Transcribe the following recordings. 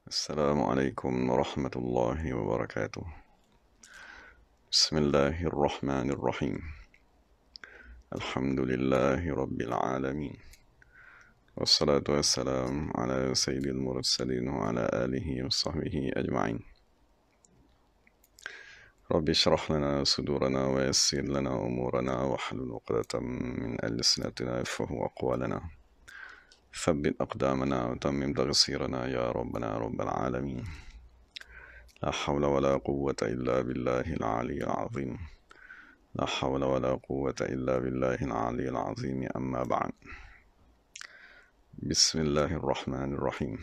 Assalamualaikum warahmatullahi wabarakatuh. Bismillahirrahmanirrahim. Alhamdulillahi rabbil alamin. Wassalatu wassalam ala sayyidil mursalin wa ala alihi wa sahbihi ajma'in. Rabbi shrah lana sudurana wa yassir lana umurana wa hlul 'uqdatam min alsinatina yafqahu aqwalana. ثبت أقدامنا وتمم تغسيرنا يا ربنا رب العالمين. لا حول ولا قوة إلا بالله العلي العظيم. لا حول ولا قوة إلا بالله العلي العظيم. أما بعد. بسم الله الرحمن الرحيم.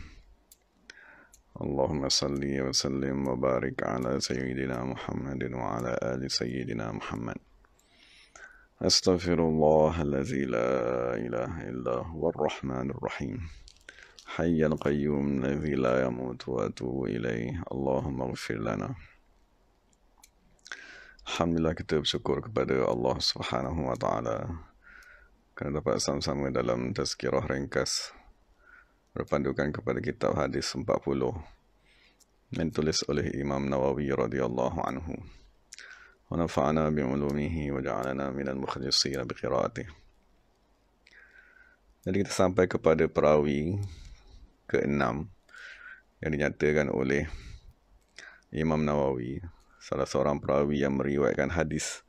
اللهم صل وسلم وبارك على سيدنا محمد وعلى آل سيدنا محمد. أستغفر الله الذي لا إله إلا هو الرحمن الرحيم حي القيوم الذي لا يموت وأتوب إليه. اللهم اغفر لنا. Alhamdulillah, kita bersyukur kepada Allah Subhanahu wa taala kerana dapat sama-sama dalam tazkirah ringkas berpandukan kepada kitab hadis 40 yang ditulis oleh Imam Nawawi radhiyallahu anhu. Wa nafa'ana bi'ulumihi wa ja'alana minal mukhlisina biqiraatih. Jadi kita sampai kepada perawi ke-6 yang dinyatakan oleh Imam Nawawi, salah seorang perawi yang meriwayatkan hadis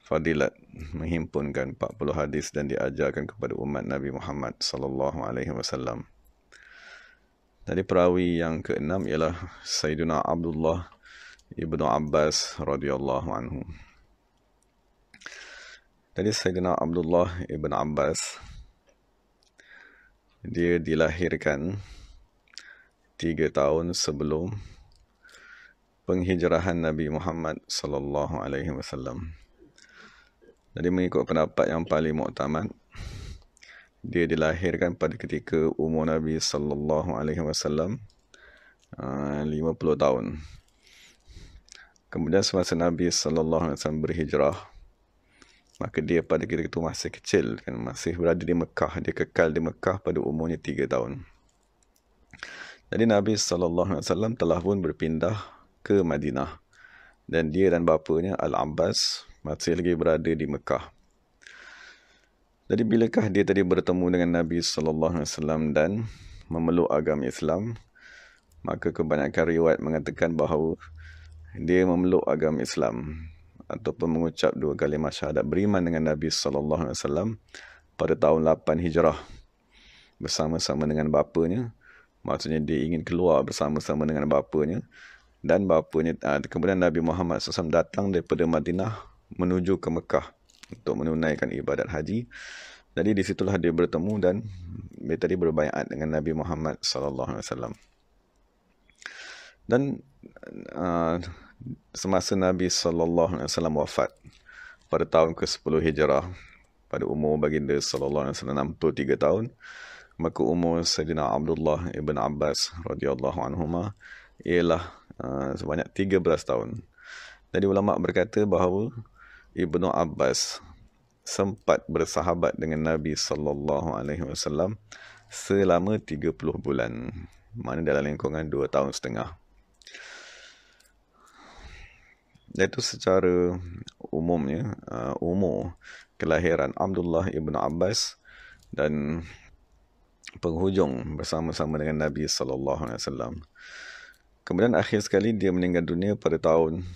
fadilat, menghimpunkan 40 hadis dan diajarkan kepada umat Nabi Muhammad sallallahu alaihi wasallam. Jadi perawi yang ke-6 ialah Sayyidina Abdullah Ibnu Abbas radhiyallahu anhu. Jadi Sayyidina Abdullah Ibn Abbas, dia dilahirkan 3 tahun sebelum penghijrahan Nabi Muhammad sallallahu alaihi wasallam. Jadi mengikut pendapat yang paling muktamad, dia dilahirkan pada ketika umur Nabi sallallahu alaihi wasallam 50 tahun. Kemudian semasa Nabi sallallahu alaihi wasallam berhijrah, maka dia pada ketika itu masih kecil, kan, masih berada di Mekah. Dia kekal di Mekah pada umurnya 3 tahun. Jadi Nabi sallallahu alaihi wasallam telah pun berpindah ke Madinah dan dia dan bapanya Al-Abbas masih lagi berada di Mekah. Jadi bilakah dia tadi bertemu dengan Nabi sallallahu alaihi wasallam dan memeluk agama Islam? Maka kebanyakan riwayat mengatakan bahawa dia memeluk agama Islam ataupun mengucap 2 kalimah syahadat, beriman dengan Nabi sallallahu alaihi wasallam pada tahun 8 Hijrah bersama-sama dengan bapanya. Maksudnya dia ingin keluar bersama-sama dengan bapanya, dan bapanya kemudian Nabi Muhammad SAW datang daripada Madinah menuju ke Mekah untuk menunaikan ibadat haji. Jadi di situlah dia bertemu dan dia tadi berbaiat dengan Nabi Muhammad sallallahu alaihi wasallam. Dan semasa Nabi sallallahu alaihi wasallam wafat pada tahun ke-10 Hijrah, pada umur baginda sallallahu alaihi wasallam 63 tahun, maka umur Sayyidina Abdullah Ibn Abbas radhiyallahu anhuma ialah sebanyak 13 tahun. Jadi ulama berkata bahawa Ibnu Abbas sempat bersahabat dengan Nabi sallallahu alaihi wasallam selama 30 bulan, mana dalam lingkungan 2 tahun setengah. Iaitu secara umumnya umur kelahiran Abdullah Ibn Abbas dan penghujung bersama-sama dengan Nabi sallallahu alaihi wasallam. Kemudian akhir sekali dia meninggal dunia pada tahun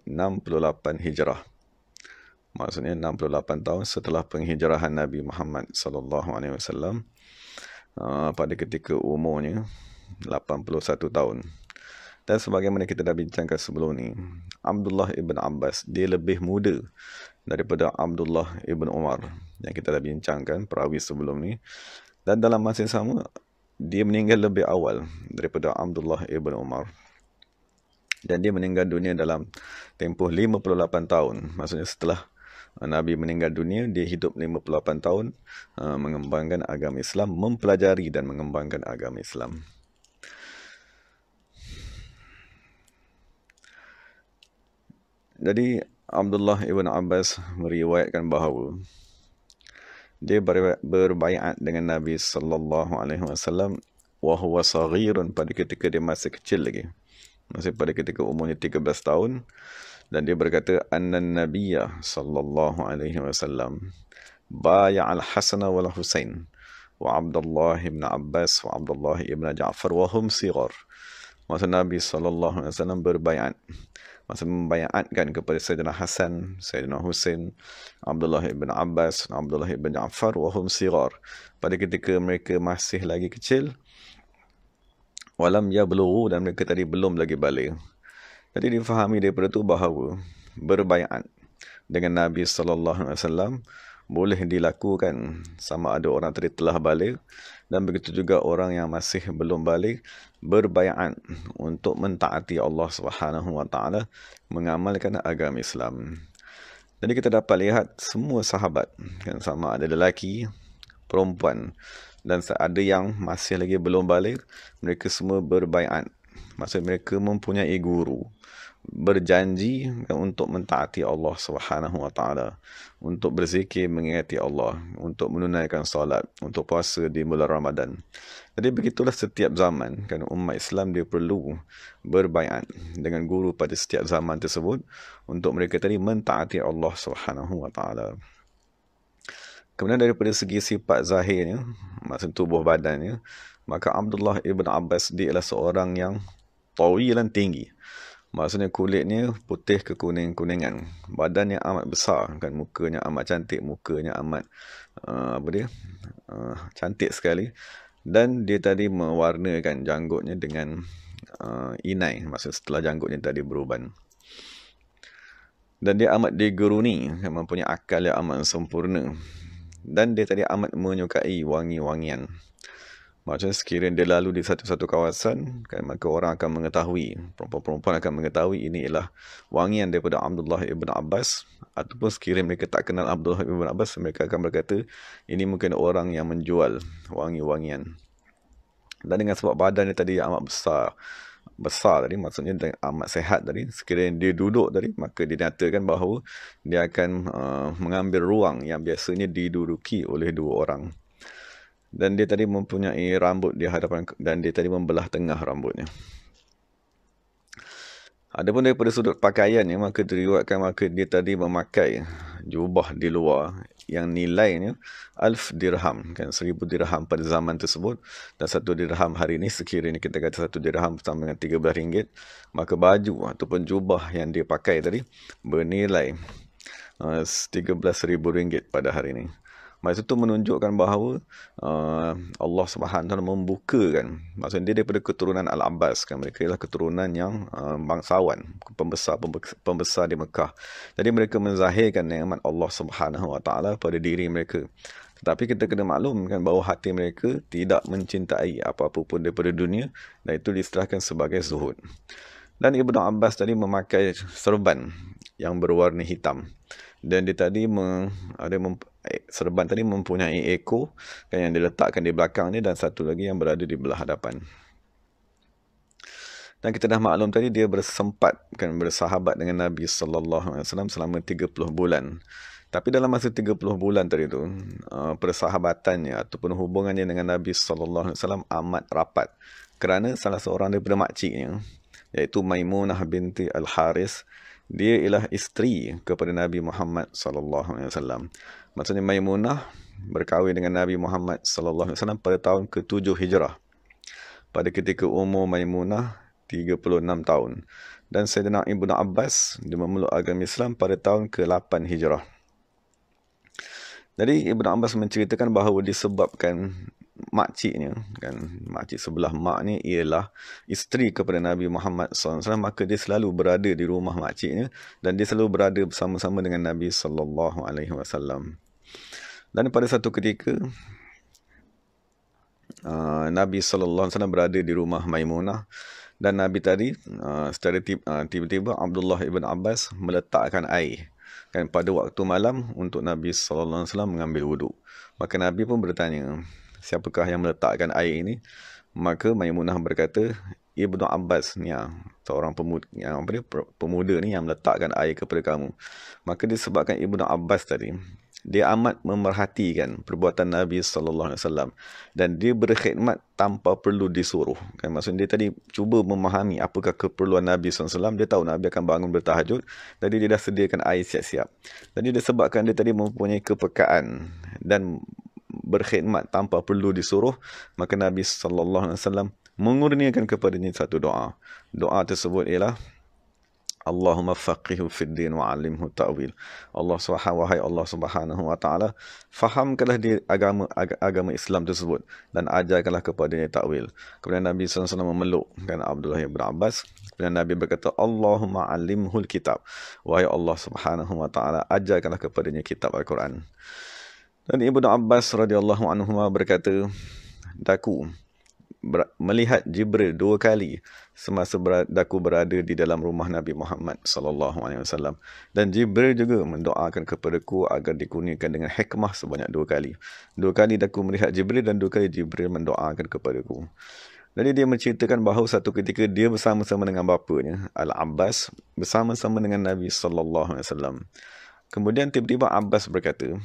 68 Hijrah. Maksudnya 68 tahun setelah penghijrahan Nabi Muhammad sallallahu alaihi wasallam, pada ketika umurnya 81 tahun. Dan sebagaimana kita dah bincangkan sebelum ni, Abdullah Ibn Abbas dia lebih muda daripada Abdullah Ibn Umar yang kita dah bincangkan perawi sebelum ni. Dan dalam masa yang sama, dia meninggal lebih awal daripada Abdullah Ibn Umar. Dan dia meninggal dunia dalam tempoh 58 tahun. Maksudnya setelah Nabi meninggal dunia, dia hidup 58 tahun mengembangkan agama Islam, mempelajari dan mengembangkan agama Islam. Jadi Abdullah Ibn Abbas meriwayatkan bahawa dia berbaiat dengan Nabi sallallahu alaihi wasallam wa huwa saghirun, pada ketika dia masih kecil lagi, masih pada ketika umurnya 13 tahun. Dan dia berkata, annan nabiyya sallallahu alaihi wasallam baya' al-Hasan wal Husain wa Abdullah ibn Abbas wa Abdullah ibn Ja'far wa hum sighar. Maksud Nabi sallallahu alaihi wasallam berbaiat, maksud membaiatkan kepada Sayyidina Hasan, Sayyidina Husain, Abdullah ibn Abbas, Abdullah ibn Ja'far wa hum sighar, pada ketika mereka masih lagi kecil, walam yablughu, dan mereka tadi belum lagi balik. Jadi difahami daripada itu bahawa berbaiat dengan Nabi sallallahu alaihi wasallam boleh dilakukan sama ada orang tadi telah balik, dan begitu juga orang yang masih belum balik berbaiat untuk mentaati Allah Subhanahu wa taala, mengamalkan agama Islam. Jadi kita dapat lihat semua sahabat, kan, sama ada lelaki, perempuan, dan ada yang masih lagi belum balik, mereka semua berbaiat. Maksud mereka mempunyai guru, berjanji untuk mentaati Allah Subhanahu wa taala, untuk berzikir mengingati Allah, untuk menunaikan solat, untuk puasa di bulan Ramadan. Jadi begitulah setiap zaman, kan, umat Islam dia perlu berbaiat dengan guru pada setiap zaman tersebut untuk mereka tadi mentaati Allah Subhanahu wa taala. Kemudian daripada segi sifat zahirnya, maksud tubuh badannya, maka Abdullah ibn Abbas dia adalah seorang yang tawilan, tinggi. Maksudnya kulitnya putih ke kuning-kuningan, badannya amat besar, kan, mukanya amat cantik, mukanya amat cantik sekali, dan dia tadi mewarnakan janggutnya dengan inai, maksud setelah janggutnya tadi beruban. Dan dia amat diguruni, kan, mempunyai akal yang amat sempurna, dan dia tadi amat menyukai wangi-wangian. Maksudnya sekiranya dia lalu di satu-satu kawasan, kan, maka orang akan mengetahui, perempuan-perempuan akan mengetahui ini ialah wangian daripada Abdullah ibn Abbas. Ataupun sekiranya mereka tak kenal Abdullah ibn Abbas, mereka akan berkata ini mungkin orang yang menjual wangi-wangian. Dan dengan sebab badannya tadi amat besar tadi, maksudnya amat sehat tadi, sekiranya dia duduk tadi, maka dinyatakan bahawa dia akan mengambil ruang yang biasanya diduduki oleh dua orang. Dan dia tadi mempunyai rambut di hadapan, dan dia tadi membelah tengah rambutnya. Adapun daripada sudut pakaiannya, maka diriwayatkan maka dia tadi memakai jubah di luar yang nilainya 1000 dirham, kan, 1000 dirham pada zaman tersebut. Dan 1 dirham hari ini, sekiranya kita kata 1 dirham sama dengan 13 ringgit, maka baju ataupun jubah yang dia pakai tadi bernilai 13,000 ringgit pada hari ini. Maksud itu menunjukkan bahawa Allah Subhanahu Wa Taala membukakan, maksudnya dia daripada keturunan Al-Abbas, kan, mereka ialah keturunan yang bangsawan, pembesar di Mekah. Jadi mereka menzahirkan nikmat Allah Subhanahu Wa Taala pada diri mereka. Tetapi kita kena maklumkan bahawa hati mereka tidak mencintai apa-apa pun daripada dunia, dan itu diistilahkan sebagai zuhud. Dan Ibnu Abbas tadi memakai serban yang berwarna hitam, dan dia tadi serban tadi mempunyai ekor, kan, yang diletakkan di belakang ni, dan satu lagi yang berada di belah hadapan. Dan kita dah maklum tadi dia bersempat, kan, bersahabat dengan Nabi sallallahu alaihi wasallam selama 30 bulan. Tapi dalam masa 30 bulan tadi tu, persahabatannya ataupun hubungannya dengan Nabi sallallahu alaihi wasallam amat rapat, kerana salah seorang daripada makciknya, iaitu Maimunah binti Al-Haris, dia ialah isteri kepada Nabi Muhammad sallallahu alaihi wasallam. Maksudnya Maimunah berkahwin dengan Nabi Muhammad sallallahu alaihi wasallam pada tahun ke-7 Hijrah. Pada ketika umur Maimunah 36 tahun. Dan Sayyidina Ibnu Abbas dia memeluk agama Islam pada tahun ke-8 Hijrah. Jadi Ibnu Abbas menceritakan bahawa disebabkan makciknya, kan, makcik sebelah mak ni ialah isteri kepada Nabi Muhammad SAW, maka dia selalu berada di rumah makciknya, dan dia selalu berada bersama-sama dengan Nabi SAW. Dan pada satu ketika Nabi SAW berada di rumah Maimunah, dan Nabi tadi secara tiba-tiba Abdullah ibn Abbas meletakkan air, kan, pada waktu malam untuk Nabi SAW mengambil wuduk. Maka Nabi pun bertanya, siapakah yang meletakkan air ini? Maka Maimunah berkata, Ibnu Abbas ni, seorang pemuda ni yang meletakkan air kepada kamu. Maka disebabkan Ibnu Abbas tadi dia amat memerhatikan perbuatan Nabi SAW dan dia berkhidmat tanpa perlu disuruh. Kan maksudnya dia tadi cuba memahami apakah keperluan Nabi SAW. Dia tahu Nabi akan bangun bertahajud, jadi dia dah sediakan air siap-siap. Jadi disebabkan dia tadi mempunyai kepekaan dan berkhidmat tanpa perlu disuruh, maka Nabi SAW mengurniakan kepadanya satu doa. Doa tersebut ialah Allahumma faqihu fid din wa 'allimhu ta'wil. Wahai Allah Subhanahu wa taala, fahamkanlah dia agama Islam tersebut dan ajarkanlah kepadanya takwil. Kemudian Nabi SAW memelukkan Abdullah bin Abbas. Kemudian Nabi berkata, Allahumma 'allimhul kitab. Wahai Allah Subhanahu wa taala, ajarkanlah kepadanya kitab Al-Quran. Dan Ibnu Abbas radhiyallahu anhu berkata, daku melihat Jibril 2 kali semasa daku berada di dalam rumah Nabi Muhammad SAW. Dan Jibril juga mendoakan kepadaku agar dikurniakan dengan hikmah sebanyak 2 kali. 2 kali daku melihat Jibril dan 2 kali Jibril mendoakan kepadaku. Jadi dia menceritakan bahawa satu ketika dia bersama-sama dengan bapanya Al-Abbas bersama-sama dengan Nabi SAW. Kemudian tiba-tiba Abbas berkata,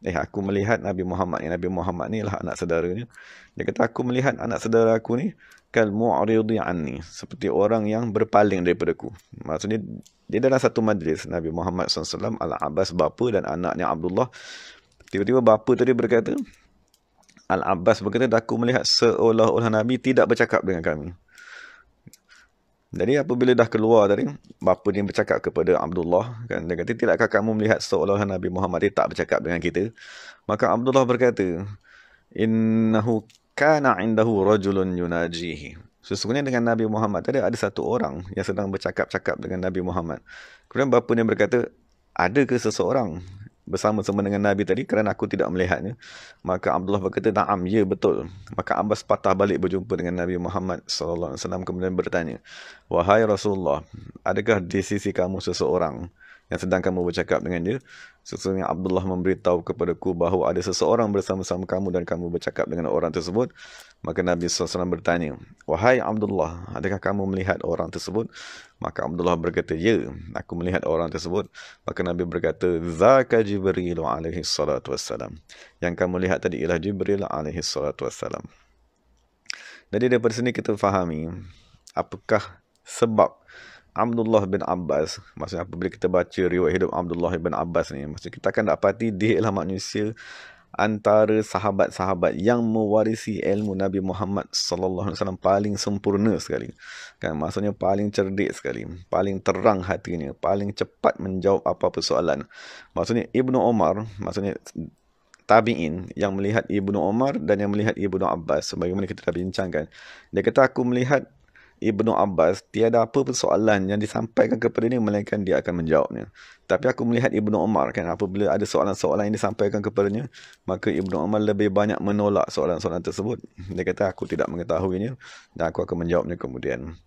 aku melihat Nabi Muhammad ni. Nabi Muhammad ni lah anak saudaranya. Dia kata, aku melihat anak saudara aku ni kal mu'ridi anni, seperti orang yang berpaling daripadaku. Maksudnya dia dalam satu majlis Nabi Muhammad SAW, Al-Abbas bapa dan anaknya Abdullah. Tiba-tiba bapa tadi berkata, Al-Abbas berkata, aku melihat seolah-olah Nabi tidak bercakap dengan kami. Jadi apabila dah keluar tadi, bapa dia bercakap kepada Abdullah, kan, dia kata, tidakkah kamu melihat seolah-olah Nabi Muhammad dia tak bercakap dengan kita? Maka Abdullah berkata, innahu kana indahu rajulun yunajihi. Sesungguhnya dengan Nabi Muhammad tadi ada satu orang yang sedang bercakap-cakap dengan Nabi Muhammad. Kemudian bapa dia berkata, adakah seseorang bersama-sama dengan Nabi tadi kerana aku tidak melihatnya? Maka Abdullah berkata, na'am, ya betul. Maka Abbas patah balik berjumpa dengan Nabi Muhammad SAW, kemudian bertanya, wahai Rasulullah, adakah di sisi kamu seseorang yang sedang kamu bercakap dengan dia? Sesungguhnya Abdullah memberitahu kepadaku bahawa ada seseorang bersama-sama kamu dan kamu bercakap dengan orang tersebut. Maka Nabi SAW bertanya, wahai Abdullah, adakah kamu melihat orang tersebut? Maka Abdullah berkata, ya, aku melihat orang tersebut. Maka Nabi berkata, zaka Jibril alaihi salatu wassalam. Yang kamu lihat tadi ialah Jibril alaihi salatu wassalam. Jadi daripada sini kita fahami apakah sebab Abdullah bin Abbas, maksudnya apabila kita baca riwayat hidup Abdullah bin Abbas ni, maksudnya kita akan dapati dia ialah manusia antara sahabat-sahabat yang mewarisi ilmu Nabi Muhammad SAW paling sempurna sekali. Kan, maksudnya paling cerdik sekali, paling terang hatinya, paling cepat menjawab apa-apa soalan. Maksudnya Ibnu Umar, maksudnya tabi'in yang melihat Ibnu Umar dan yang melihat Ibnu Abbas, sebagaimana kita dah bincangkan, dia kata, aku melihat Ibnu Abbas, tiada apa pun soalan yang disampaikan kepada dia melainkan dia akan menjawabnya. Tapi aku melihat Ibnu Umar, kan, apabila ada soalan-soalan yang disampaikan kepadanya, maka Ibnu Umar lebih banyak menolak soalan-soalan tersebut. Dia kata, aku tidak mengetahuinya dan aku akan menjawabnya kemudian.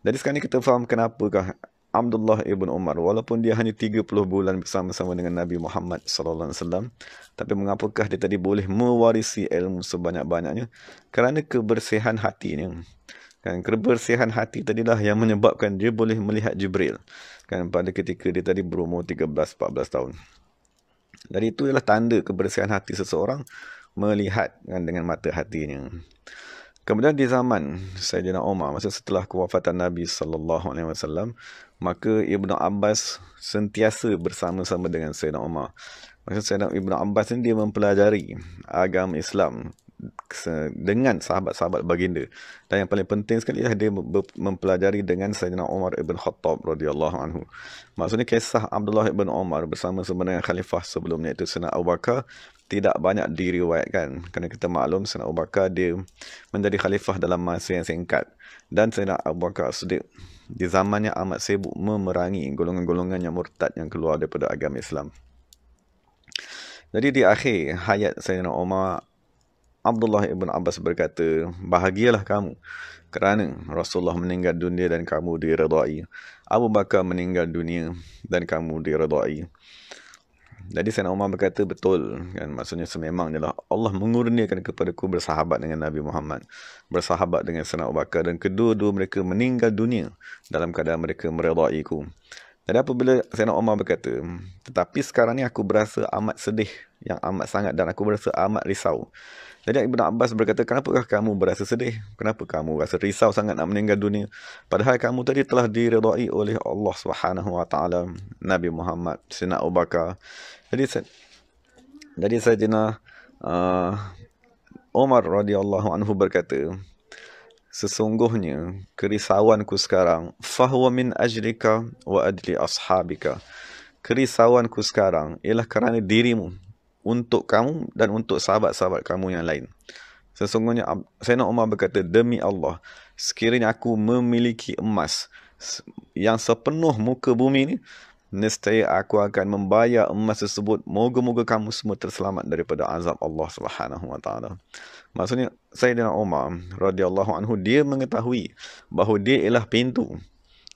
Jadi sekarang kita faham kenapakah Abdullah ibn Umar, walaupun dia hanya 30 bulan bersama-sama dengan Nabi Muhammad SAW, tapi mengapakah dia tadi boleh mewarisi ilmu sebanyak-banyaknya? Kerana kebersihan hatinya. Kan, kebersihan hati tadilah yang menyebabkan dia boleh melihat Jibril, kan, pada ketika dia tadi berumur 13-14 tahun. Jadi itu ialah tanda kebersihan hati seseorang, melihat, kan, dengan mata hatinya. Kemudian di zaman Sayyidina Umar, masa setelah kewafatan Nabi SAW, maka Ibnu Abbas sentiasa bersama-sama dengan Sayyidina Umar. Maksud Sayyidina Ibnu Abbas ni dia mempelajari agama Islam dengan sahabat-sahabat baginda. Dan yang paling penting sekali ialah dia mempelajari dengan Sayyidina Umar ibn Khattab radhiyallahu anhu. Maksudnya kisah Abdullah ibn Umar bersama-sama dengan khalifah sebelumnya itu Sayyidina Abu Bakar tidak banyak diriwayatkan. Kerana kita maklum Sayyidina Abu Bakar dia menjadi khalifah dalam masa yang singkat. Dan Sayyidina Abu Bakar Siddiq di zamannya amat sibuk memerangi golongan-golongan yang murtad yang keluar daripada agama Islam. Jadi di akhir hayat Sayyidina Umar, Abdullah ibn Abbas berkata, bahagialah kamu kerana Rasulullah meninggal dunia dan kamu diredai. Abu Bakar meninggal dunia dan kamu diredai. Jadi Sayyidina Umar berkata, betul, kan, maksudnya sememangnya Allah mengurniakan kepadaku bersahabat dengan Nabi Muhammad, bersahabat dengan Sayyidina Abu Bakar, dan kedua-dua mereka meninggal dunia dalam keadaan mereka meredaiku. Jadi apabila Sayyidina Umar berkata, tetapi sekarang ni aku berasa amat sedih, yang amat sangat, dan aku berasa amat risau. Jadi Ibn Abbas berkata, kenapakah kamu berasa sedih? Kenapa kamu rasa risau sangat nak meninggal dunia? Padahal kamu tadi telah diredai oleh Allah Subhanahu Wa Taala, Nabi Muhammad, Sayyidina Abu Bakar. Jadi Sayyidina Umar radhiyallahu anhu berkata, sesungguhnya kerisauanku sekarang fahuwa min ajlika wa adli ashabika. Kerisauanku sekarang ialah kerana dirimu, untuk kamu dan untuk sahabat-sahabat kamu yang lain. Sesungguhnya Sayyidina Umar berkata, demi Allah, sekiranya aku memiliki emas yang sepenuh muka bumi ni, nescaya aku akan membayar emas tersebut. Moga-moga kamu semua terselamat daripada azab Allah Subhanahu Wa Taala. Maksudnya Sayyidina Umar radhiyallahu anhu, dia mengetahui bahawa dia ialah pintu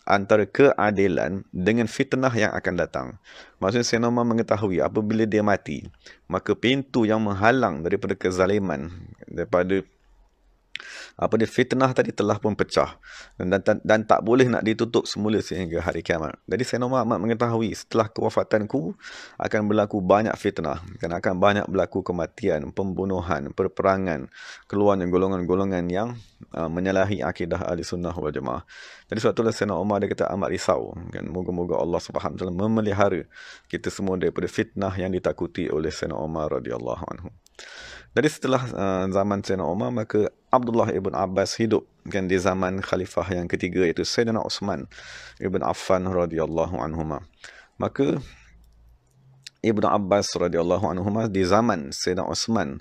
antara keadilan dengan fitnah yang akan datang. Maksudnya Sayyidina Umar mengetahui apabila dia mati, maka pintu yang menghalang daripada kezaliman, daripada fitnah tadi telah pun pecah, dan tak boleh nak ditutup semula sehingga hari kiamat. Jadi Sayyidina Umar amat mengetahui setelah kewafatanku akan berlaku banyak fitnah, dan akan banyak berlaku kematian, pembunuhan, perperangan, keluarnya golongan-golongan yang menyalahi akidah ahli sunnah wal jamaah. Jadi sebab itulah Sayyidina Umar dia kata amat risau, kan, moga-moga Allah Subhanahu Wa Taala memelihara kita semua daripada fitnah yang ditakuti oleh Sayyidina Umar radhiyallahu anhu. Jadi setelah zaman Sayyidina Umar, maka Abdullah ibn Abbas hidup, kan, di zaman khalifah yang ketiga, iaitu Sayyidina Uthman ibn Affan radhiyallahu anhuma. Maka Ibn Abbas radhiyallahu anhuma di zaman Sayyidina Uthman,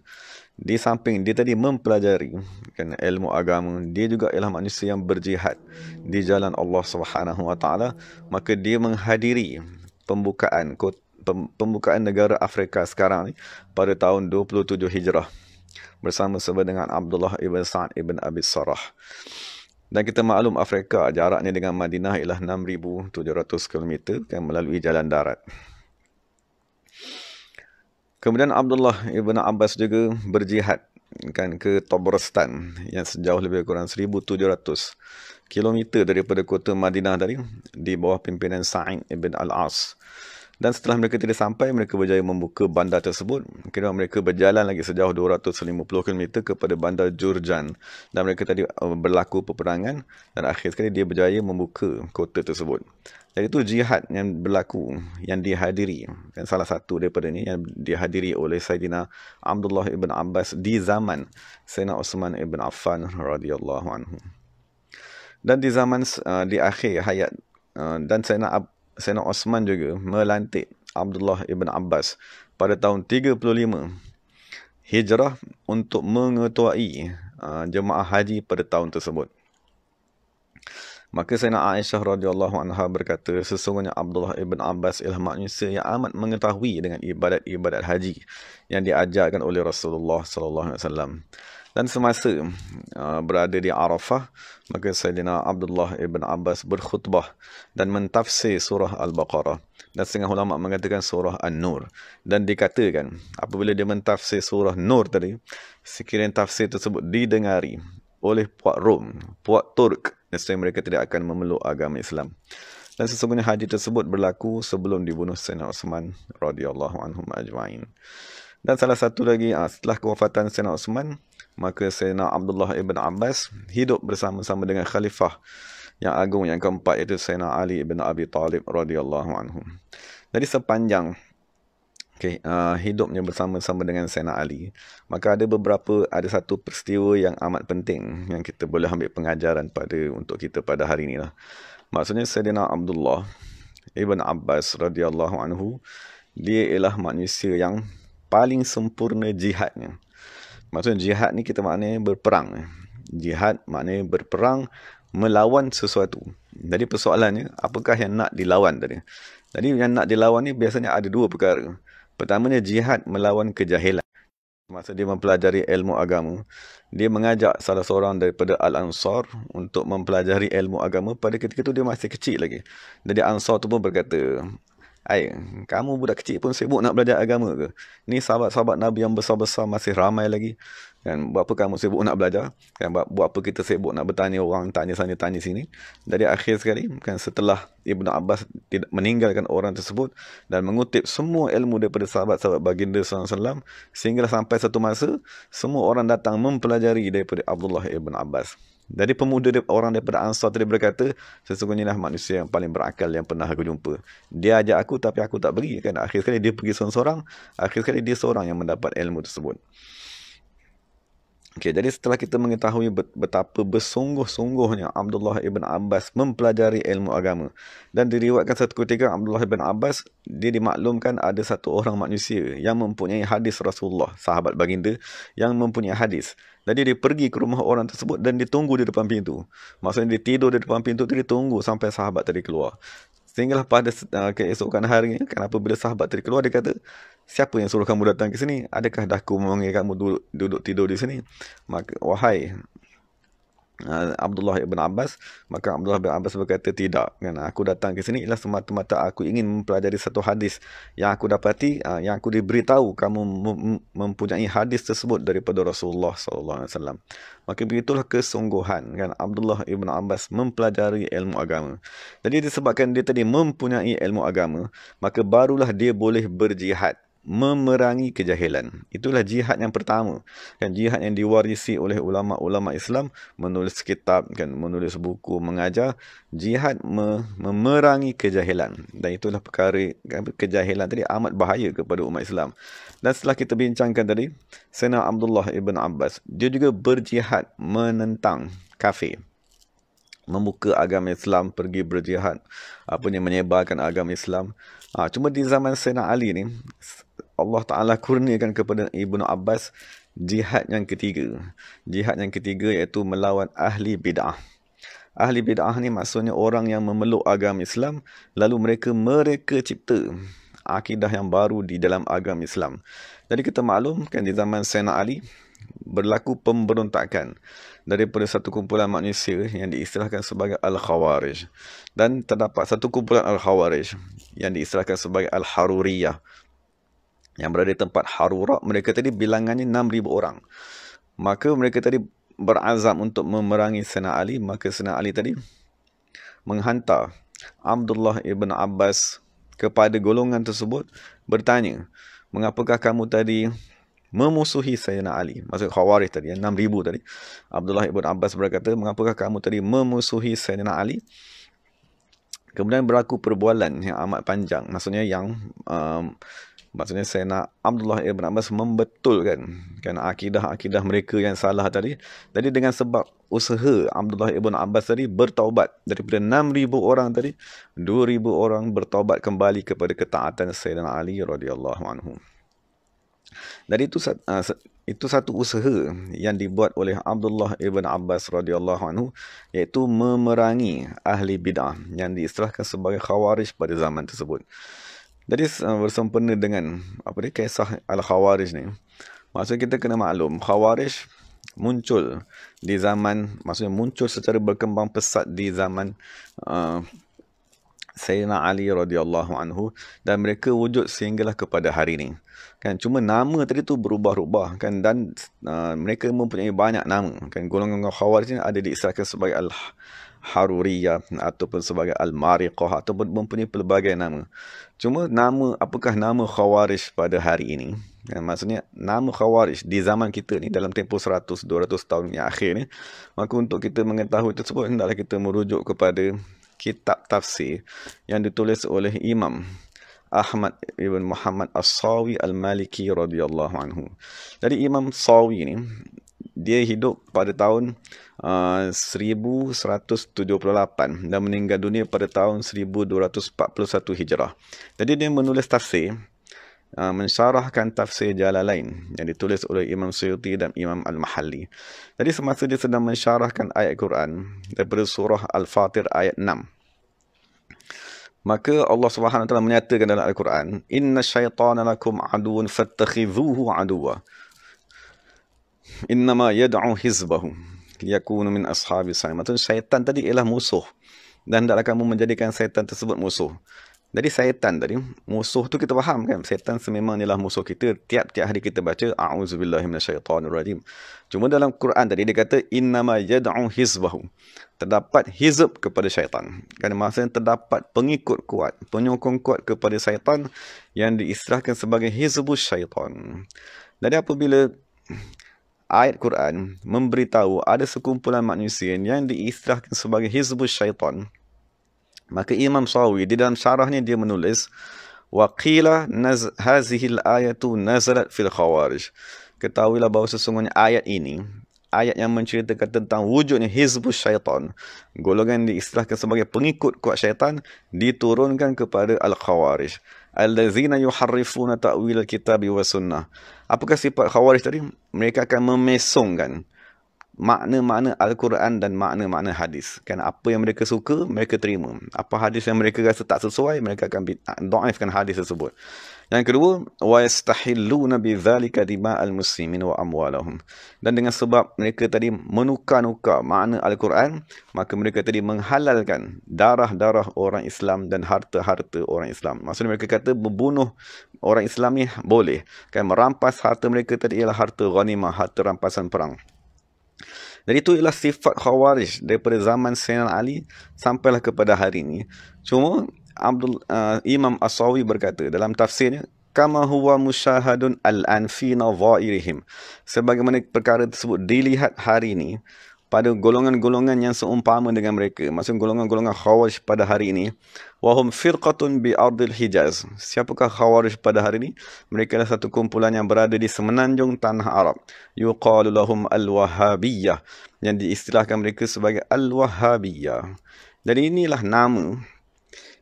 di samping dia tadi mempelajari, kan, ilmu agama, dia juga ialah manusia yang berjihad di jalan Allah Subhanahu Wa Taala. Maka dia menghadiri pembukaan negara Afrika sekarang ni pada tahun 27 Hijrah bersama-sama dengan Abdullah ibn Sa'ad ibn Abi Sarah. Dan kita maklum Afrika jaraknya dengan Madinah ialah 6,700 km, kan, melalui jalan darat. Kemudian Abdullah ibn Abbas juga berjihad, kan, ke Tabaristan yang sejauh lebih kurang 1,700 km daripada kota Madinah tadi, di bawah pimpinan Sa'id ibn Al-As. Dan setelah mereka tidak sampai, mereka berjaya membuka bandar tersebut. Kira mereka berjalan lagi sejauh 250 km kepada bandar Jurjan. Dan mereka tadi berlaku peperangan. Dan akhir sekali dia berjaya membuka kota tersebut. Jadi itu jihad yang berlaku, yang dihadiri. Dan salah satu daripada ini yang dihadiri oleh Sayyidina Abdullah ibn Abbas di zaman Sayyidina Uthman ibn Affan radhiyallahu anhu. Dan di zaman di akhir hayat dan Sayyidina Uthman juga melantik Abdullah ibn Abbas pada tahun 35 Hijrah untuk mengetuai jemaah haji pada tahun tersebut. Maka Sayyidina Aisyah radhiyallahu anha berkata, sesungguhnya Abdullah ibn Abbas ialah manusia yang amat mengetahui dengan ibadat-ibadat haji yang diajarkan oleh Rasulullah sallallahu alaihi wasallam. Dan semasa berada di Arafah, maka Sayyidina Abdullah ibn Abbas berkhutbah dan mentafsir surah Al-Baqarah. Dan setengah ulama mengatakan surah An-Nur. Dan dikatakan, apabila dia mentafsir surah Nur tadi, sekiranya tafsir tersebut didengari oleh puak Rom, puak Turk, nescaya mereka tidak akan memeluk agama Islam. Dan sesungguhnya haji tersebut berlaku sebelum dibunuh Sayyidina Uthman radhiyallahu anhum ajma'in. Dan salah satu lagi, setelah kewafatan Sayyidina Uthman, maka Sayyidina Abdullah ibn Abbas hidup bersama-sama dengan khalifah yang agung yang keempat, iaitu Sayyidina Ali ibn Abi Talib radhiyallahu anhu. Jadi sepanjang hidupnya bersama-sama dengan Sayyidina Ali, maka ada satu peristiwa yang amat penting yang kita boleh ambil pengajaran untuk kita pada hari ini lah. Maksudnya Sayyidina Abdullah ibn Abbas radhiyallahu anhu, dia ialah manusia yang paling sempurna jihadnya. Maksudnya jihad ni kita maknanya berperang. Jihad maknanya berperang melawan sesuatu. Jadi persoalannya, apakah yang nak dilawan tadi? Jadi yang nak dilawan ni biasanya ada dua perkara. Pertamanya jihad melawan kejahilan. Masa dia mempelajari ilmu agama, dia mengajak salah seorang daripada Al-Ansar untuk mempelajari ilmu agama. Pada ketika itu dia masih kecil lagi. Jadi Ansar tu pun berkata, kamu budak kecil pun sibuk nak belajar agama ke? Ni sahabat-sahabat Nabi yang besar-besar masih ramai lagi. Kan, buat apa kamu sibuk nak belajar? Kan, buat apa kita sibuk nak bertanya orang, tanya sana, tanya sini? Dari akhir sekali, kan setelah Ibnu Abbas tidak meninggalkan orang tersebut dan mengutip semua ilmu daripada sahabat-sahabat baginda SAW, sehingga sampai satu masa, semua orang datang mempelajari daripada Abdullah ibn Abbas. Jadi pemuda orang daripada Ansar tadi berkata, sesungguhnya lah manusia yang paling berakal yang pernah aku jumpa. Dia ajak aku tapi aku tak pergi. Kan? Akhir sekali dia pergi seorang-seorang. Akhir sekali dia seorang yang mendapat ilmu tersebut. Okay, jadi setelah kita mengetahui betapa bersungguh-sungguhnya Abdullah ibn Abbas mempelajari ilmu agama. Dan diriwayatkan satu ketika Abdullah ibn Abbas, dia dimaklumkan ada satu orang manusia yang mempunyai hadis Rasulullah, sahabat baginda yang mempunyai hadis. Jadi dia pergi ke rumah orang tersebut dan ditunggu di depan pintu. Maksudnya dia tidur di depan pintu tu, dia tunggu sampai sahabat tadi keluar. Sehinggalah pada keesokan hari, kan apabila sahabat tadi keluar, dia kata, siapa yang suruh kamu datang ke sini? Adakah dah aku memanggil kamu duduk tidur di sini? Maka, wahai Abdullah ibn Abbas, maka Abdullah ibn Abbas berkata, tidak, kan aku datang ke sini ialah semata-mata aku ingin mempelajari satu hadis yang aku dapati, yang aku diberitahu kamu mempunyai hadis tersebut daripada Rasulullah SAW. Maka begitulah kesungguhan, kan Abdullah ibn Abbas mempelajari ilmu agama. Jadi disebabkan dia tadi mempunyai ilmu agama, maka barulah dia boleh berjihad, memerangi kejahilan. Itulah jihad yang pertama. Kan, jihad yang diwarisi oleh ulama-ulama Islam, menulis kitab, kan, menulis buku, mengajar. Jihad memerangi kejahilan. Dan itulah perkara, kan, kejahilan tadi amat bahaya kepada umat Islam. Dan setelah kita bincangkan tadi, Sayyidina Abdullah ibn Abbas, dia juga berjihad menentang kafir, membuka agama Islam, pergi berjihad, menyebarkan agama Islam. Cuma di zaman Sayyidina Ali ni, Allah Ta'ala kurniakan kepada Ibnu Abbas jihad yang ketiga. Jihad yang ketiga iaitu melawan ahli bid'ah. Ahli bid'ah ni maksudnya orang yang memeluk agama Islam, lalu mereka cipta akidah yang baru di dalam agama Islam. Jadi kita maklum kan di zaman Sayyidina Ali berlaku pemberontakan daripada satu kumpulan manusia yang diistilahkan sebagai Al-Khawarij. Dan terdapat satu kumpulan Al-Khawarij yang diistilahkan sebagai Al-Haruriyah, yang berada di tempat Harura. Mereka tadi bilangannya 6,000 orang. Maka mereka tadi berazam untuk memerangi Sayyidina Ali. Maka Sayyidina Ali tadi menghantar Abdullah ibn Abbas kepada golongan tersebut, bertanya, mengapakah kamu tadi memusuhi Sayyidina Ali? Maksud Khawarij tadi, 6,000 tadi. Abdullah ibn Abbas berkata, mengapakah kamu tadi memusuhi Sayyidina Ali? Kemudian berlaku perbualan yang amat panjang. Maksudnya Sayyidina Abdullah ibn Abbas membetulkan kan akidah-akidah mereka yang salah tadi. Jadi dengan sebab usaha Abdullah ibn Abbas tadi bertaubat, daripada 6,000 orang tadi, 2,000 orang bertaubat kembali kepada ketaatan Sayyidina Ali radhiyallahu anhu. Jadi itu satu usaha yang dibuat oleh Abdullah ibn Abbas radhiyallahu anhu, iaitu memerangi ahli bid'ah yang diistilahkan sebagai Khawarij pada zaman tersebut. Jadi bersempena dengan kisah Al-Khawarij ni, maksudnya kita kena maklum, Khawarij muncul di zaman, maksudnya muncul secara berkembang pesat di zaman Sayyidina Ali radhiyallahu anhu, dan mereka wujud sehinggalah kepada hari ini. Kan, cuma nama tadi tu berubah-ubah, kan, dan mereka mempunyai banyak nama. Kan, golongan Khawarij ni ada diistilahkan sebagai Al-Haruriyah ataupun sebagai Al-Mariqah ataupun mempunyai pelbagai nama. Cuma apakah nama Khawarij pada hari ini? Kan, maksudnya nama Khawarij di zaman kita ni dalam tempoh 100-200 tahun yang akhir ni, maka untuk kita mengetahui tersebut, hendaklah kita merujuk kepada kitab tafsir yang ditulis oleh Imam Ahmad ibn Muhammad As-Sawi Al-Maliki radhiyallahu anhu. Jadi Imam Sawi ni, dia hidup pada tahun 1178 dan meninggal dunia pada tahun 1241 Hijrah. Jadi dia menulis tafsir, mensyarahkan tafsir Jalalain yang ditulis oleh Imam Suyuti dan Imam Al-Mahalli. Jadi semasa dia sedang mensyarahkan ayat Quran daripada surah Al-Fatir ayat 6, maka Allah Subhanahu Wa Taala menyatakan dalam Al-Quran, inna syaitana lakum aduun fattakhidhuhu aduwa innama yad'u hizbahu liyakunu min ashabis sa'ir. Maksudnya syaitan tadi ialah musuh, dan hendaklah kamu menjadikan syaitan tersebut musuh. Jadi syaitan tadi, musuh tu kita faham kan, syaitan sememang ialah musuh kita. Tiap-tiap hari kita baca a'udzubillahi minasyaitonirrajim. Cuma dalam Quran tadi dia kata innama yad'u hizbahu. Terdapat hizb kepada syaitan. Kan maksudnya terdapat pengikut kuat, penyokong kuat kepada syaitan yang diistilahkan sebagai hizbus syaitan. Jadi apabila ayat Quran memberitahu ada sekumpulan manusia yang diistilahkan sebagai hizbus syaitan, maka Imam Sawi di dalam syarahnya dia menulis waqila hazihil ayatu nazalat fil khawarij. Ketahuilah bahawa sesungguhnya ayat ini, ayat yang menceritakan tentang wujudnya hizbus syaitan, golongan diistilahkan sebagai pengikut kuat syaitan, diturunkan kepada al-khawarij allazina yuharrifuna ta'wil al-kitabi wa sunnah. Apakah sifat khawarij tadi? Mereka akan memesongkan makna-makna Al-Quran dan makna-makna hadis. Kan apa yang mereka suka, mereka terima. Apa hadis yang mereka rasa tak sesuai, mereka akan dhaifkan hadis tersebut. Yang kedua, wa yastahilluna bidzalika dima'al muslimin wa amwalahum. Dan dengan sebab mereka tadi menukar-nukar makna Al-Quran, maka mereka tadi menghalalkan darah-darah orang Islam dan harta-harta orang Islam. Maksudnya mereka kata membunuh orang Islam ni boleh. Kan merampas harta mereka tadi ialah harta ghanimah, harta rampasan perang. Jadi itu ialah sifat khawarij daripada zaman Sayyidina Ali sampailah kepada hari ini. Cuma Imam As-Sawi berkata dalam tafsirnya, kama huwa musyahadun al-an fi nadhairihim, sebagaimana perkara tersebut dilihat hari ini pada golongan-golongan yang seumpama dengan mereka. Maksud golongan-golongan khawarij pada hari ini. Wahum firqatun bi ardil Hijaz. Siapakah khawarij pada hari ini? Mereka adalah satu kumpulan yang berada di semenanjung tanah Arab. Yuqalu lahum al-Wahhabiyah. Yang diistilahkan mereka sebagai al-Wahhabiyah. Jadi inilah nama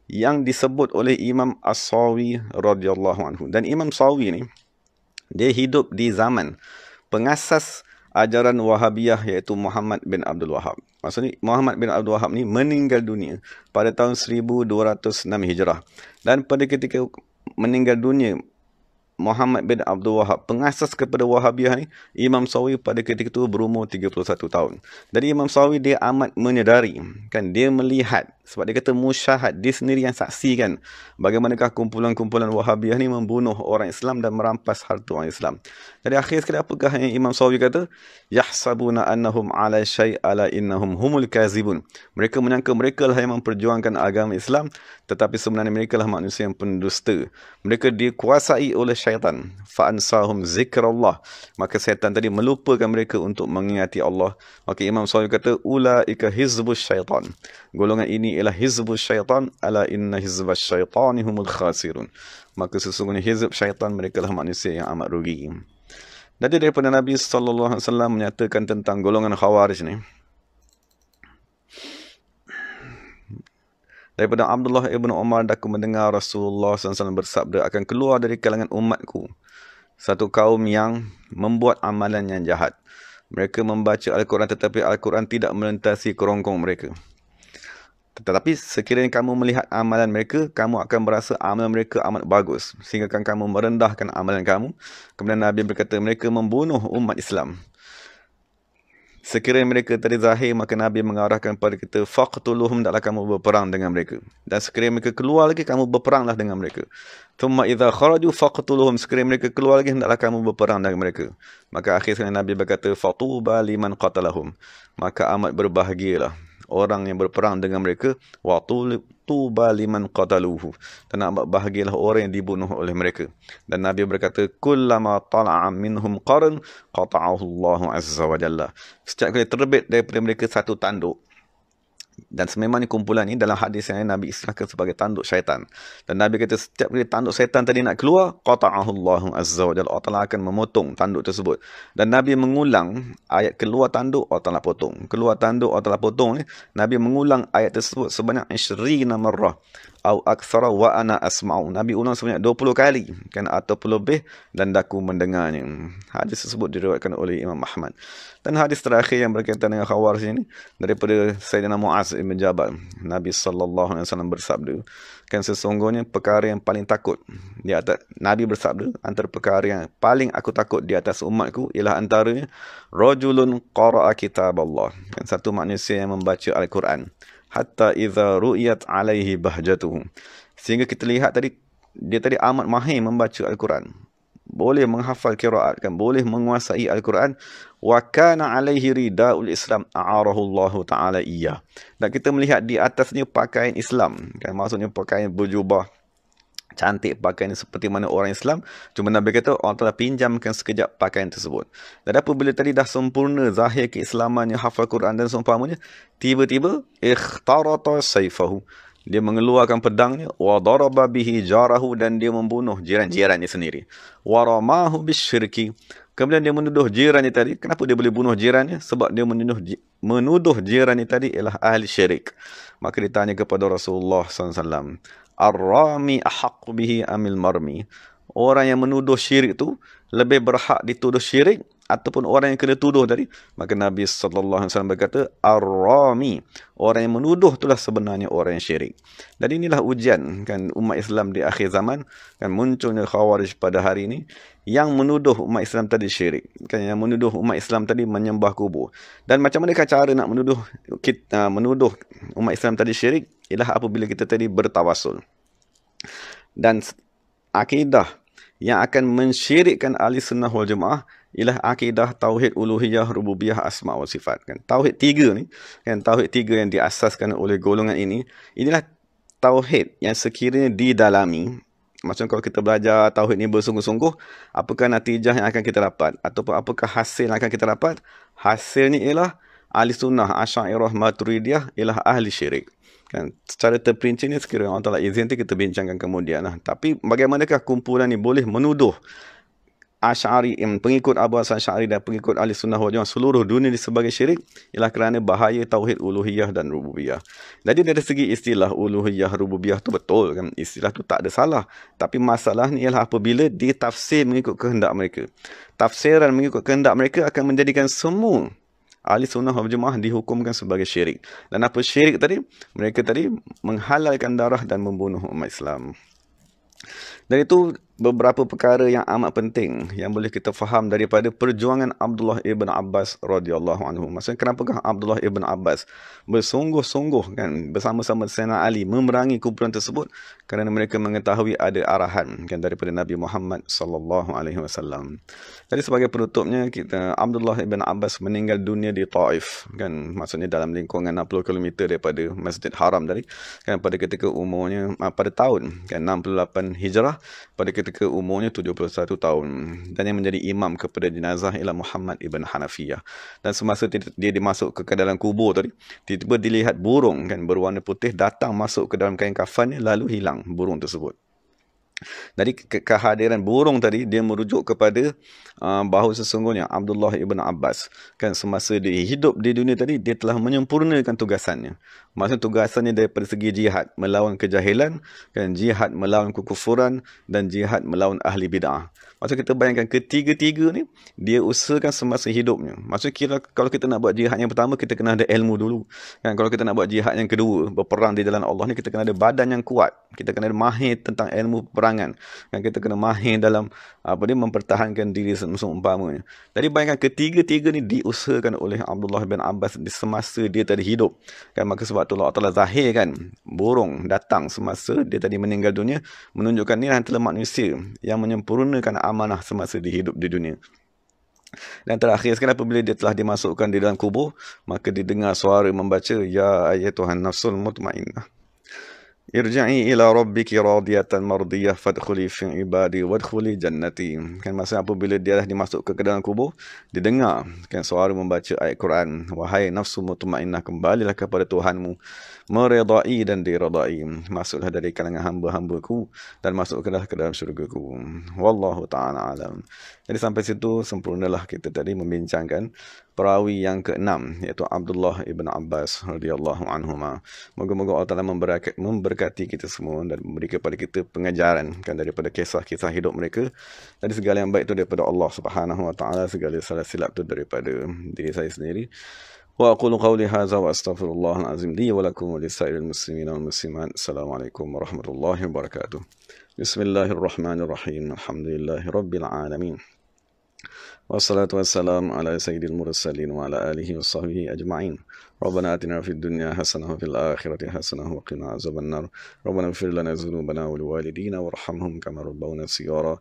yang disebut oleh Imam As-Sawi radhiyallahu anhu. Dan Imam Sawi ni, dia hidup di zaman pengasas ajaran Wahhabiyah iaitu Muhammad bin Abdul Wahhab. Maksudnya Muhammad bin Abdul Wahhab ni meninggal dunia pada tahun 1206 Hijrah. Dan pada ketika meninggal dunia Muhammad bin Abdul Wahhab, pengasas kepada Wahhabiyah ni, Imam Sawi pada ketika itu berumur 31 tahun. Jadi Imam Sawi dia amat menyedari, kan, dia melihat, sebab dia kata musyahad, dia sendiri yang saksikan bagaimanakah kumpulan-kumpulan Wahhabiyah ni membunuh orang Islam dan merampas harta orang Islam. Jadi akhir sekali apakah yang Imam Sawi kata? Yahsabuna annahum ala syai' ala innahum humul kazibun. Mereka menyangka mereka lah yang memperjuangkan agama Islam, tetapi sebenarnya mereka lah manusia yang pendusta. Mereka dikuasai oleh syaitan. Fa'ansahum zikrallah. Maka syaitan tadi melupakan mereka untuk mengingati Allah. Maka Imam Sawi kata, ulaika hizbus syaitan. Golongan ini ialah hizbus syaitan. Ala inna hizbas syaitani humul khasirun. Maka sesungguhnya hizb syaitan, mereka lah manusia yang amat rugi. Jadi daripada Nabi SAW menyatakan tentang golongan khawarij ni, daripada Abdullah ibn Umar, aku mendengar Rasulullah SAW bersabda, akan keluar dari kalangan umatku satu kaum yang membuat amalan yang jahat. Mereka membaca Al-Quran tetapi Al-Quran tidak melintasi kerongkong mereka. Tetapi sekiranya kamu melihat amalan mereka, kamu akan berasa amalan mereka amat bagus, sehingga kamu merendahkan amalan kamu. Kemudian Nabi berkata, mereka membunuh umat Islam. Sekiranya mereka tadi zahir, maka Nabi mengarahkan kepada kita, faqtuluhum, hendaklah kamu berperang dengan mereka. Dan sekiranya mereka keluar lagi, kamu berperanglah dengan mereka. Thumma idza kharaju faqtuluhum, sekiranya mereka keluar lagi, hendaklah kamu berperang dengan mereka. Maka akhirnya Nabi berkata, fatuba liman qatalahum, maka amat berbahagialah orang yang berperang dengan mereka, wa tuba liman qataluhu, dan amat bahagialah orang yang dibunuh oleh mereka. Dan Nabi berkata, kullama tala'a minhum qarn qata'ahu Allah azza wa jalla. Setiap kali terbit daripada mereka satu tanduk, dan sememangnya kumpulan ini dalam hadis yang Nabi istilahkan sebagai tanduk syaitan. Dan Nabi kata setiap kali tanduk syaitan tadi nak keluar, qata'ahu Allah azza wa jalla, Allah Ta'ala akan memotong tanduk tersebut. Dan Nabi mengulang ayat keluar tanduk, Allah Ta'ala potong. Keluar tanduk, Allah Ta'ala potong ni. Nabi mengulang ayat tersebut sebanyak 20 marrah au aktsara wa ana asma'u. Nabi ulang sebanyak 20 kali, kan, ataupun lebih, dan aku mendengarnya. Hadis tersebut diriwayatkan oleh Imam Ahmad. Dan hadis terakhir yang berkaitan dengan khawarij ini daripada Sayyidina Mu'az ibn Jabal. Nabi SAW bersabda, kan, sesungguhnya perkara yang paling takut di atas, Nabi bersabda, antara perkara yang paling aku takut di atas umatku ialah antaranya rajulun qara'a kitab Allah, kan, satu manusia yang membaca Al-Quran, hatta idza ru'yat alaihi bahjatuhu, Sehingga kita lihat tadi, dia tadi amat mahir membaca Al-Quran. Boleh menghafal qiraat, kan, boleh menguasai Al-Quran. Wa kana alaihi ridaul Islam a'arahu Allah Ta'ala iya. Dan kita melihat di atasnya pakaian Islam, kan, maksudnya pakaian berjubah cantik, pakaian seperti mana orang Islam. Cuma Nabi kata orang telah pinjamkan sekejap pakaian tersebut. Dan apabila tadi dah sempurna zahir keislamannya, hafal Quran dan seumpamanya, tiba-tiba ikhtarata sayfahu, dia mengeluarkan pedangnya, wa daraba bihi jarahu, dan dia membunuh jiran-jirannya sendiri. Wa ramahu bisyirki, kemudian dia menuduh jirannya tadi. Kenapa dia boleh bunuh jirannya? Sebab dia menuduh jirannya tadi ialah ahli syirik. Maka ditanya kepada Rasulullah SAW, Ar-rami ahaqqu bihi amil marmi, orang yang menuduh syirik tu lebih berhak dituduh syirik ataupun orang yang kena tuduh tadi? Maka Nabi SAW berkata, Ar-rami, orang yang menuduh itulah sebenarnya orang yang syirik. Dan inilah ujian, kan, umat Islam di akhir zaman, kan, munculnya Khawarij pada hari ini yang menuduh umat Islam tadi syirik, kan, yang menuduh umat Islam tadi menyembah kubur. Dan macam manakah cara nak menuduh umat Islam tadi syirik? Ialah apabila kita tadi bertawasul. Dan akidah yang akan mensyirikkan ahli sunnah wal jamaah ialah akidah tauhid uluhiyah, rububiyah, asma wa sifat, kan. Tauhid tiga ni, kan, tauhid tiga yang diasaskan oleh golongan ini, inilah tauhid yang sekiranya didalami. Macam kalau kita belajar tauhid ni bersungguh-sungguh, apakah natijah yang akan kita dapat, ataupun apakah hasil yang akan kita dapat? Hasilnya ialah ahli sunnah, Asy'ariyah, Maturidiyah ialah ahli syirik. Kan, secara terperinci ni sekiranya Allah Ta'ala izin kita bincangkan kemudian lah. Tapi bagaimanakah kumpulan ni boleh menuduh Asy'ari, pengikut Abu Hasan Asy'ari dan pengikut ahli sunnah wal jamaah seluruh dunia ni sebagai syirik? Ialah kerana bahaya tauhid uluhiyah dan rububiyah. Jadi dari segi istilah uluhiyah, rububiyah tu betul, kan, istilah tu tak ada salah. Tapi masalah ni ialah apabila ditafsir mengikut kehendak mereka. Tafsiran mengikut kehendak mereka akan menjadikan semua ahli sunnah wal jamaah dihukumkan sebagai syirik. Dan apa syirik tadi? Mereka tadi menghalalkan darah dan membunuh umat Islam. Dan itu beberapa perkara yang amat penting yang boleh kita faham daripada perjuangan Abdullah ibn Abbas radhiyallahu anhu. Maksudnya kenapakah Abdullah ibn Abbas bersungguh-sungguh, kan, bersama-sama Sayyidina Ali memerangi kumpulan tersebut? Kerana mereka mengetahui ada arahan, kan, daripada Nabi Muhammad sallallahu alaihi wasallam. Jadi sebagai penutupnya, Abdullah ibn Abbas meninggal dunia di Taif, kan, maksudnya dalam lingkungan 60 km daripada Masjid Haram tadi, kan, pada ketika umurnya pada tahun, kan, 68 Hijrah, pada ketika umurnya 71 tahun. Dan yang menjadi imam kepada jenazah ialah Muhammad ibn Hanafiyah. Dan semasa dia dimasuk ke dalam kubur tadi, tiba-tiba dilihat burung, kan, berwarna putih datang masuk ke dalam kain kafannya, lalu hilang burung tersebut. Jadi kehadiran burung tadi dia merujuk kepada bahawa sesungguhnya Abdullah ibn Abbas, kan, semasa dia hidup di dunia tadi, dia telah menyempurnakan tugasannya. Maksudnya tugasannya daripada segi jihad melawan kejahilan, kan, jihad melawan kekufuran, dan jihad melawan ahli bid'ah. Maksudnya kita bayangkan ketiga-tiga ni dia usahakan semasa hidupnya. Maksudnya kalau kita nak buat jihad yang pertama, kita kena ada ilmu dulu, kan. Kalau kita nak buat jihad yang kedua, berperang di jalan Allah ni, kita kena ada badan yang kuat, kita kena ada mahir tentang ilmu peperangan, kan. Kita kena mahir dalam mempertahankan diri seumpamanya. Jadi bayangkan ketiga-tiga ni diusahakan oleh Abdullah bin Abbas di semasa dia tadi hidup, kan. Maka sebab tu Allah Ta'ala zahirkan burung datang semasa dia tadi meninggal dunia, menunjukkan ni antara manusia yang menyempurnakan amanah semasa dia hidup di dunia. Dan terakhir sekali, apabila dia telah dimasukkan di dalam kubur, maka didengar suara membaca, Ya ayyatuhan nafsul mutmainnah, irja'i ila rabbiki radiyatan mardiyah fadkhuli fi ibadi wadkhuli jannati. Kan, maksudnya apabila dia dah dimasuk ke dalam kubur, didengar, kan, suara membaca ayat Quran, wahai nafsu mutmainnah, kembalilah kepada Tuhanmu, meredai dan diredai, masuklah dari kalangan hamba-hambaku dan masuklah ke dalam syurgaku. Wallahu ta'ala alam. Jadi sampai situ sempurnalah kita tadi membincangkan perawi yang ke-6, iaitu Abdullah ibn Abbas radhiyallahu anhuma. Moga-moga Allah Ta'ala memberkati kita semua dan memberi kepada kita pengajaran, kan, daripada kisah-kisah hidup mereka. Jadi segala yang baik itu daripada Allah Subhanahu wa Ta'ala, segala salah silap itu daripada diri saya sendiri. Wa aqulu qawli hadza wa astaghfirullahal azim li wa lakum wa lisairil muslimina wal muslimat. Assalamualaikum warahmatullahi wabarakatuh. Bismillahirrahmanirrahim. Alhamdulillahirabbil alamin. والصلاة والسلام على سيد المرسلين وعلى آله وصحبه أجمعين. ربنا آتنا في الدنيا حسنة وفي الآخرة حسنة وقنا عذاب النار. ربنا اغفر لنا ذنوبنا ولوالدينا وارحمهم كما ربونا صغارا،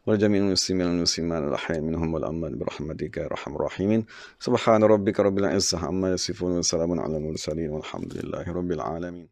ولجميع المسلمين والمسلمات الأحياء منهم والأموات برحمتك يا أرحم الراحمين. سبحان ربك رب العزة عما يصفون وسلام على المرسلين والحمد لله رب العالمين.